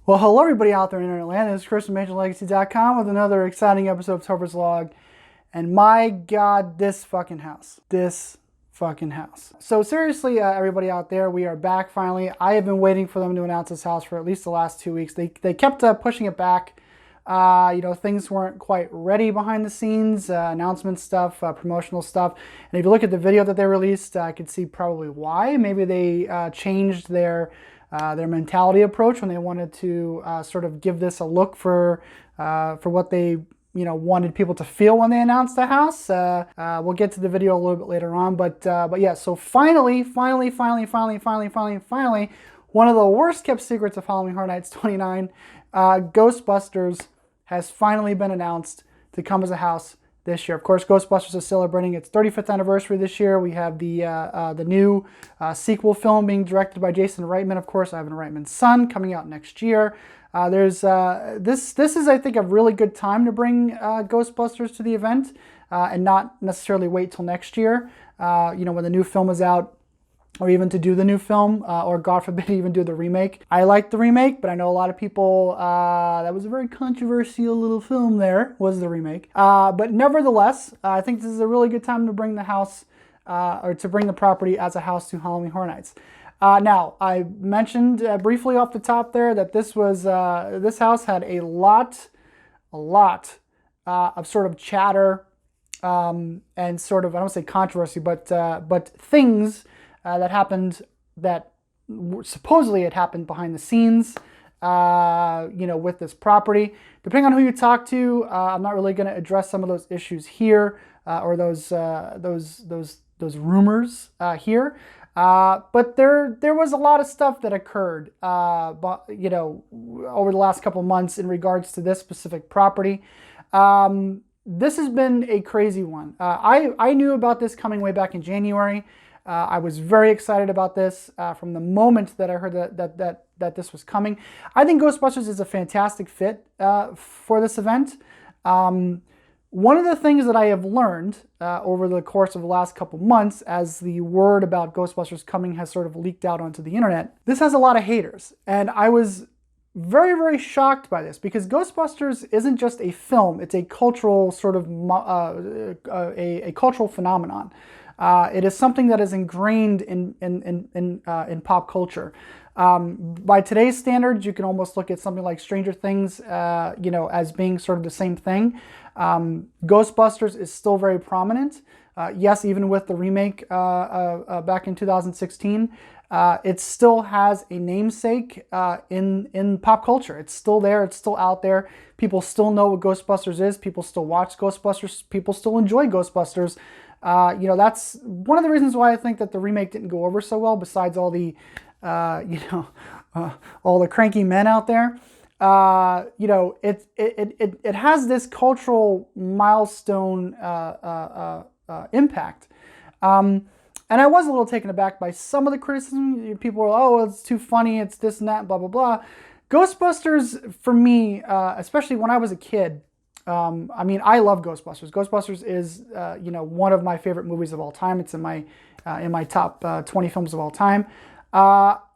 Well, hello everybody out there in Internet land. This is Chris from HHN with another exciting episode of Topher's Log. And my God, this fucking house. So seriously, everybody out there, we are back finally. I have been waiting for them to announce this house for at least the last 2 weeks. They kept pushing it back. Things weren't quite ready behind the scenes, announcement stuff, promotional stuff. And if you look at the video that they released, I could see probably why. Maybe they changed their mentality approach when they wanted to sort of give this a look for what they wanted people to feel when they announced the house. We'll get to the video a little bit later on, but yeah. So finally, one of the worst kept secrets of Halloween Horror Nghts 29, Ghostbusters has finally been announced to come as a house this year. Of course, Ghostbusters is celebrating its 35th anniversary this year. We have the new sequel film being directed by Jason Reitman, of course, Ivan Reitman's son, coming out next year. This is, I think, a really good time to bring Ghostbusters to the event and not necessarily wait till next year, when the new film is out, or even to do the new film, or God forbid, even do the remake. I like the remake, but I know a lot of people, that was a very controversial little film there, was the remake. But nevertheless, I think this is a really good time to bring the house, or to bring the property as a house to Halloween Horror Nghts. Now, I mentioned briefly off the top there that this house had a lot of sort of chatter, and sort of, I don't say controversy, but things that happened that supposedly had happened behind the scenes, with this property. Depending on who you talk to, I'm not really going to address some of those issues here, or those rumors here. But there was a lot of stuff that occurred, over the last couple of months in regards to this specific property. This has been a crazy one. I knew about this coming way back in January. I was very excited about this from the moment that I heard that this was coming. I think Ghostbusters is a fantastic fit for this event. One of the things that I have learned over the course of the last couple months, as the word about Ghostbusters coming has sort of leaked out onto the internet, this has a lot of haters. And I was very, very shocked by this, because Ghostbusters isn't just a film, it's a cultural sort of a cultural phenomenon. It is something that is ingrained in pop culture. By today's standards, you can almost look at something like Stranger Things, as being sort of the same thing. Ghostbusters is still very prominent. Yes, even with the remake back in 2016, it still has a namesake in pop culture. It's still there. It's still out there. People still know what Ghostbusters is. People still watch Ghostbusters. People still enjoy Ghostbusters. That's one of the reasons why I think that the remake didn't go over so well, besides all the, all the cranky men out there. It has this cultural milestone impact. And I was a little taken aback by some of the criticism. People were, oh, it's too funny, it's this and that, blah, blah, blah. Ghostbusters, for me, especially when I was a kid, I love Ghostbusters. Ghostbusters is, one of my favorite movies of all time. It's in my top 20 films of all time.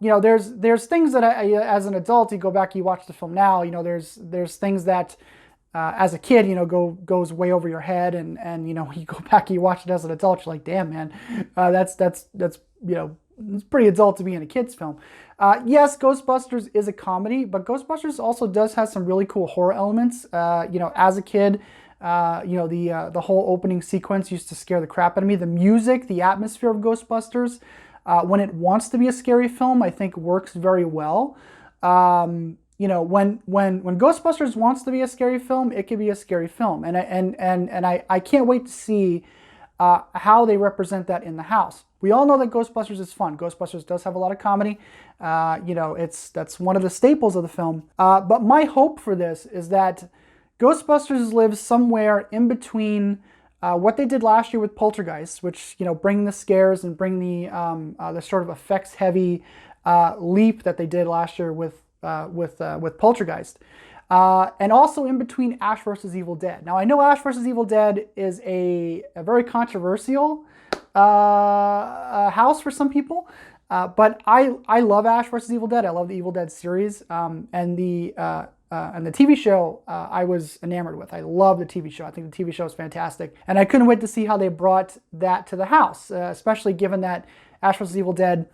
There's things that as an adult, you go back, you watch the film now, there's things that, as a kid, goes way over your head, and you go back, you watch it as an adult, you're like, damn, man, that's it's pretty adult to be in a kid's film. Yes, Ghostbusters is a comedy, but Ghostbusters also does have some really cool horror elements. As a kid, the whole opening sequence used to scare the crap out of me. The music, the atmosphere of Ghostbusters, when it wants to be a scary film, I think works very well. When Ghostbusters wants to be a scary film, it can be a scary film, and I can't wait to see how they represent that in the house. We all know that Ghostbusters is fun. Ghostbusters does have a lot of comedy. That's one of the staples of the film. But my hope for this is that Ghostbusters lives somewhere in between what they did last year with Poltergeist, which bring the scares and bring the sort of effects-heavy leap that they did last year with Poltergeist. And also in between Ash vs. Evil Dead. Now, I know Ash vs. Evil Dead is a very controversial house for some people. But I love Ash vs. Evil Dead. I love the Evil Dead series, and the TV show I was enamored with. I love the TV show. I think the TV show is fantastic, and I couldn't wait to see how they brought that to the house, especially given that Ash vs. Evil Dead,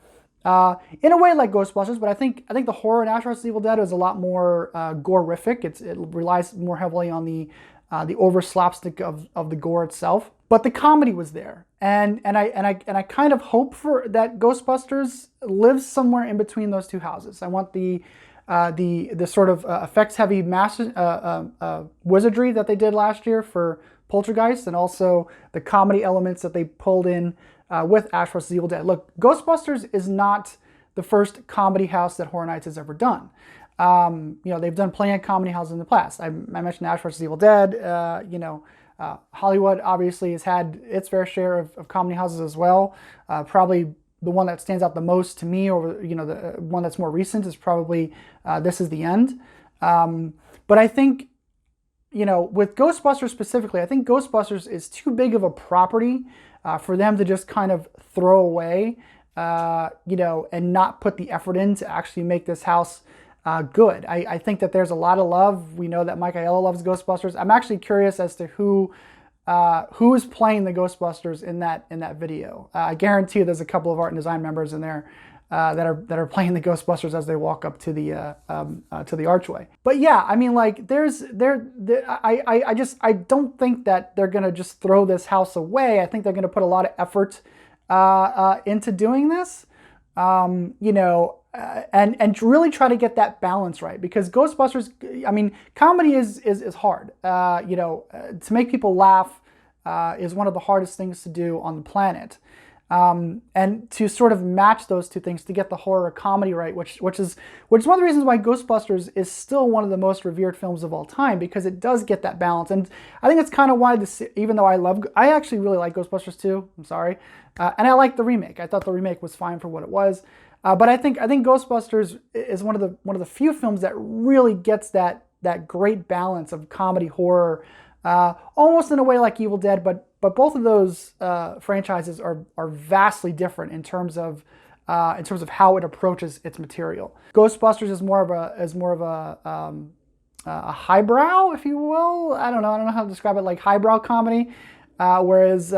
in a way like Ghostbusters, but I think the horror in Ash vs. Evil Dead is a lot more gore-rific. It relies more heavily on the over slapstick of the gore itself. But the comedy was there, and I kind of hope for that Ghostbusters lives somewhere in between those two houses. I want the sort of effects-heavy wizardry that they did last year for Poltergeist, and also the comedy elements that they pulled in with Ash vs. Evil Dead. Look, Ghostbusters is not the first comedy house that Horror Nights has ever done. They've done plenty of comedy houses in the past. I mentioned Ash vs. Evil Dead. Hollywood obviously has had its fair share of comedy houses as well. Probably the one that stands out the most to me, or the one that's more recent, is probably This Is the End. But I think, with Ghostbusters specifically, I think Ghostbusters is too big of a property for them to just kind of throw away, and not put the effort in to actually make this house good. I think that there's a lot of love. We know that Mike Aiello loves Ghostbusters. I'm actually curious as to who is playing the Ghostbusters in that video. I guarantee you there's a couple of art and design members in there that are playing the Ghostbusters as they walk up to the archway. But yeah, I mean, like, I don't think that they're gonna just throw this house away. I think they're gonna put a lot of effort into doing this. And really try to get that balance right, because Ghostbusters, I mean, comedy is hard. To make people laugh is one of the hardest things to do on the planet. And to sort of match those two things, to get the horror comedy right, which is one of the reasons why Ghostbusters is still one of the most revered films of all time, because it does get that balance. And I think it's kind of why even though I actually really like Ghostbusters 2, I'm sorry, and I like the remake. I thought the remake was fine for what it was. But I think Ghostbusters is one of the few films that really gets that great balance of comedy horror, almost in a way like Evil Dead. But both of those franchises are vastly different in terms of how it approaches its material. Ghostbusters is more of a highbrow, if you will. I don't know how to describe it, like highbrow comedy. Whereas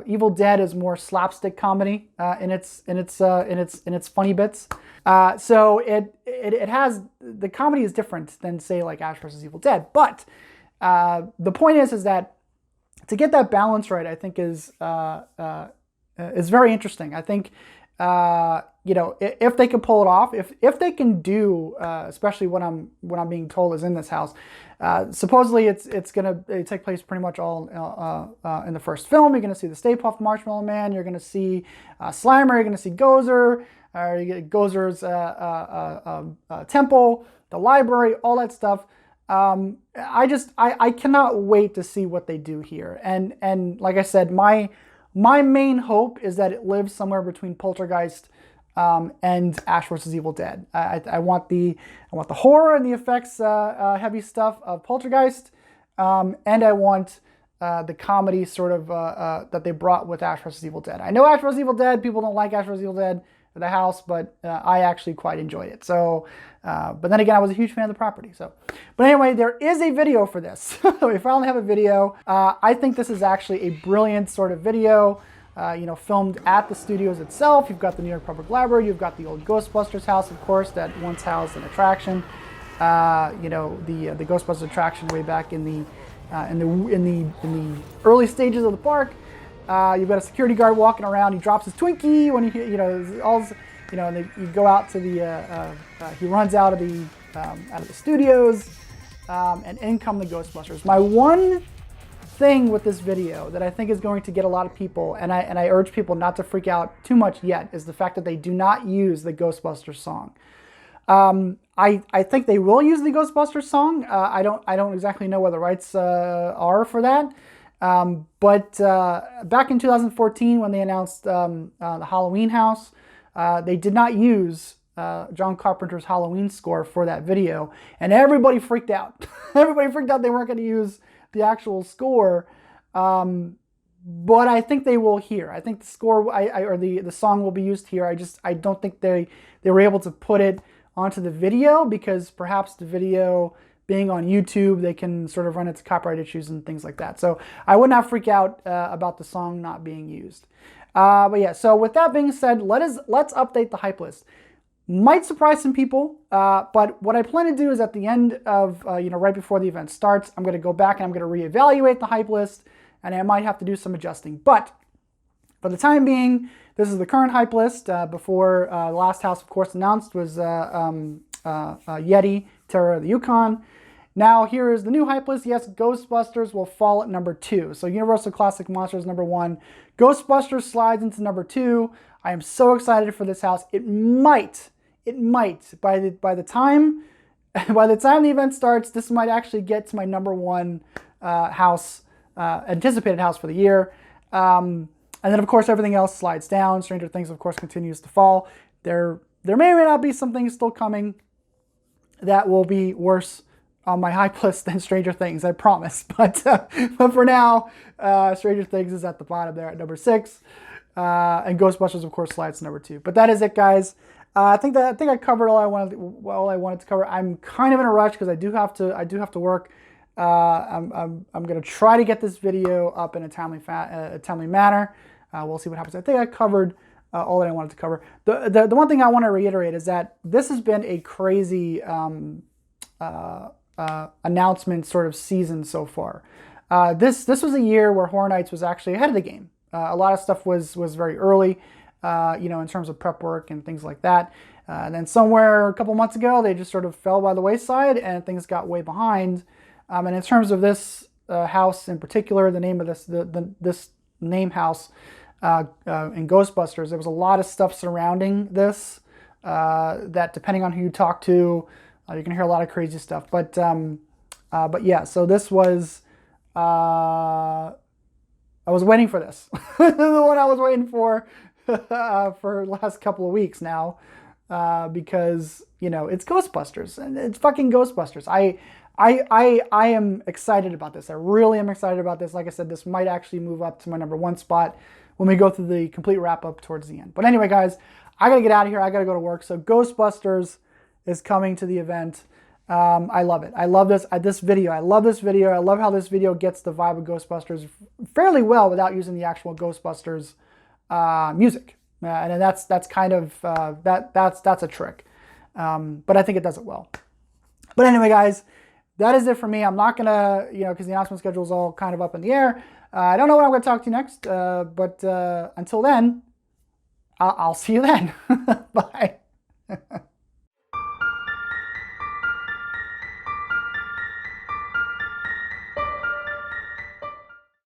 Evil Dead is more slapstick comedy in its funny bits. So it has, the comedy is different than, say, like Ash vs. Evil Dead. But the point is that to get that balance right, I think is very interesting. I think if they can pull it off, if they can do, especially what I'm being told is in this house. Supposedly it's gonna take place pretty much all in the first film. You're gonna see the Stay Puft Marshmallow Man. You're gonna see Slimer. You're gonna see Gozer. You get Gozer's temple, the library, all that stuff. I cannot wait to see what they do here. And like I said, my main hope is that it lives somewhere between Poltergeist and Ash vs. Evil Dead. I want the horror and the effects heavy stuff of Poltergeist, and I want the comedy sort of that they brought with Ash vs. Evil Dead. I know Ash vs. Evil Dead, people don't like Ash vs. Evil Dead, the house, but I actually quite enjoyed it. So, but then again, I was a huge fan of the property. So, but anyway, there is a video for this. We finally have a video. I think this is actually a brilliant sort of video. Filmed at the studios itself. You've got the New York Public Library. You've got the old Ghostbusters house, of course, that once housed an attraction. The Ghostbusters attraction way back in the early stages of the park. You've got a security guard walking around. He drops his Twinkie when and you go out to the. He runs out of the studios, and in come the Ghostbusters. My one thing with this video that I think is going to get a lot of people, and I urge people not to freak out too much yet, is the fact that they do not use the Ghostbusters song. I think they will use the Ghostbusters song. I don't exactly know what the rights are for that. But back in 2014, when they announced the Halloween house, they did not use John Carpenter's Halloween score for that video, and everybody freaked out. Everybody freaked out they weren't going to use the actual score, but I think they will here. I think the score or the song will be used here. I don't think they were able to put it onto the video because perhaps the video being on YouTube, they can sort of run into copyright issues and things like that. So I would not freak out about the song not being used. But yeah, so with that being said, let's update the hype list. Might surprise some people, but what I plan to do is at the end of, right before the event starts, I'm going to go back and I'm going to reevaluate the hype list, and I might have to do some adjusting. But for the time being, this is the current hype list. Before the last house, of course, announced was Yeti, Terror of the Yukon. Now here is the new hype list. Yes, Ghostbusters will fall at number 2. So Universal Classic Monsters number 1. Ghostbusters slides into number 2. I am so excited for this house. It might by the time the event starts, this might actually get to my number 1 house, anticipated house for the year. And then of course everything else slides down. Stranger Things of course continues to fall. There may or may not be some things still coming that will be worse on my hype list than Stranger Things, I promise. But for now, Stranger Things is at the bottom there at number 6. And Ghostbusters, of course, slides to number 2. But that is it, guys. I think I covered all I wanted to cover. I'm kind of in a rush because I do have to work. I'm going to try to get this video up in a timely manner. We'll see what happens. I think I covered all that I wanted to cover. The one thing I want to reiterate is that this has been a crazy announcement sort of season so far. This was a year where Horror Nights was actually ahead of the game. A lot of stuff was very early, in terms of prep work and things like that. And then somewhere a couple months ago, they just sort of fell by the wayside and things got way behind. And in terms of this house in particular, the name of this name house in Ghostbusters, there was a lot of stuff surrounding this that, depending on who you talk to, you can hear a lot of crazy stuff. But yeah, so this was. I was waiting for this. This is the one I was waiting for the last couple of weeks now, because it's Ghostbusters and it's fucking Ghostbusters. I am excited about this. I really am excited about this. Like I said, this might actually move up to my number 1 spot when we go through the complete wrap up towards the end. But anyway, guys, I gotta get out of here. I gotta go to work. So Ghostbusters is coming to the event. I love it. I love this video. I love this video. I love how this video gets the vibe of Ghostbusters fairly well without using the actual Ghostbusters music. And that's kind of that's a trick. But I think it does it well. But anyway, guys, that is it for me. I'm not gonna, because the announcement schedule is all kind of up in the air. I don't know what I'm gonna talk to you next. But until then, I'll see you then. Bye.